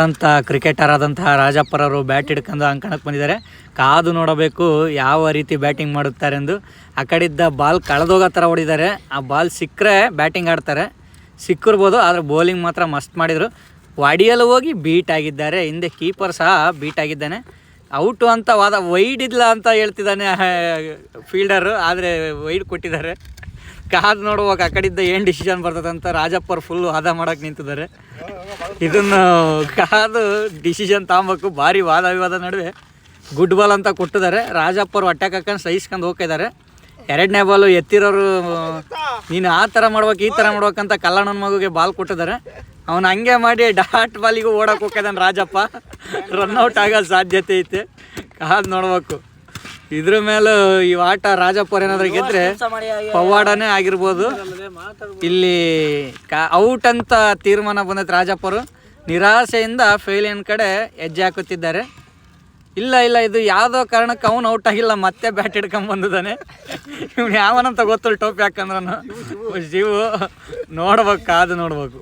ಅಂತ ಕ್ರಿಕೆಟರ್ ಆದಂತಹ ರಾಜಪ್ಪರವರು ಬ್ಯಾಟ್ ಹಿಡ್ಕೊಂಡು ಅಂಕಣಕ್ಕೆ ಬಂದಿದ್ದಾರೆ. ಕಾದು ನೋಡಬೇಕು ಯಾವ ರೀತಿ ಬ್ಯಾಟಿಂಗ್ ಮಾಡುತ್ತಾರೆ ಎಂದು. ಆ ಕಡೆಯಿಂದ ಬಾಲ್ ಕಳೆದೋಗೋ ಥರ ಹೊಡಿದ್ದಾರೆ. ಆ ಬಾಲ್ ಸಿಕ್ಕರೆ ಬ್ಯಾಟಿಂಗ್ ಆಡ್ತಾರೆ, ಸಿಕ್ಕಿರ್ಬೋದು. ಆದರೆ ಬೌಲಿಂಗ್ ಮಾತ್ರ ಮಸ್ತ್ ಮಾಡಿದರು. ಹೊಡಿಯಲು ಹೋಗಿ ಬೀಟ್ ಆಗಿದ್ದಾರೆ. ಹಿಂದೆ ಕೀಪರ್ ಸಹ ಬೀಟ್ ಆಗಿದ್ದಾನೆ. ಔಟು ಅಂತ ವೈಡ್ ಇಲ್ಲ ಅಂತ ಹೇಳ್ತಿದ್ದಾನೆ ಫೀಲ್ಡರು, ಆದರೆ ವೈಡ್ ಕೊಟ್ಟಿದ್ದಾರೆ. ಕಾದು ನೋಡುವಾಗ ಆ ಕಡೆಯಿಂದ ಏನು ಡಿಸಿಷನ್ ಬರ್ತದೆ ಅಂತ ರಾಜಪ್ಪರು ಫುಲ್ಲು ವಾದ ಮಾಡೋಕ್ಕೆ ನಿಂತಿದ್ದಾರೆ. ಇದನ್ನು ಕಾದು ಡಿಸಿಷನ್ ತಗೊಬೇಕು. ಭಾರಿ ವಾದ ವಿವಾದ ನಡುವೆ ಗುಡ್ ಬಾಲ್ ಅಂತ ಕೊಟ್ಟಿದ್ದಾರೆ. ರಾಜಪ್ಪರು ಅಟ್ಯಾಕ್ ಹಾಕೊಂಡು ಸಹಿಸ್ಕೊಂಡು ಹೋಗ್ತಿದ್ದಾರೆ. ಎರಡನೇ ಬಾಲು ಎತ್ತಿರೋರು ನೀನು ಆ ಥರ ಮಾಡ್ಬೇಕು ಈ ಥರ ಮಾಡ್ಬೇಕಂತ ಕಲ್ಲಣ್ಣನ ಮಗುಗೆ ಬಾಲ್ ಕೊಟ್ಟಿದ್ದಾರೆ. ಅವನು ಹಂಗೆ ಮಾಡಿ ಡಾಟ್ ಬಾಲಿಗೂ ಓಡಕ್ಕೆ ಹೋಗ್ತಿದ್ದಾನೆ ರಾಜಪ್ಪ. ರನ್ಔಟ್ ಆಗೋ ಸಾಧ್ಯತೆ ಐತೆ. ಕಾದು ನೋಡ್ಬೇಕು. ಇದ್ರ ಮೇಲೆ ಈ ಆಟ ರಾಜಪ್ಪರು ಏನಾದರೂ ಗೆದ್ರೆ ಪವಾಡನೇ ಆಗಿರ್ಬೋದು. ಇಲ್ಲಿ ಔಟ್ ಅಂತ ತೀರ್ಮಾನ ಬಂದೈತೆ. ರಾಜಪ್ಪರು ನಿರಾಸೆಯಿಂದ ಫೇಲಿಯನ್ ಕಡೆ ಹೆಜ್ಜೆ ಹಾಕುತ್ತಿದ್ದಾರೆ. ಇಲ್ಲ ಇದು ಯಾವುದೋ ಕಾರಣಕ್ಕೆ ಅವನು ಔಟ್ ಆಗಿಲ್ಲ, ಮತ್ತೆ ಬ್ಯಾಟ್ ಹಿಡ್ಕೊಂಬಂದಿದ್ದಾನೆ. ಇವ್ನು ಯಾವನಂತ ಗೊತ್ತಿಲ್ಲ ಟೋಪಿ ಹಾಕಂದ್ರನು. ಶಿವು ನೋಡ್ಬೇಕು, ಕಾದು ನೋಡ್ಬೇಕು.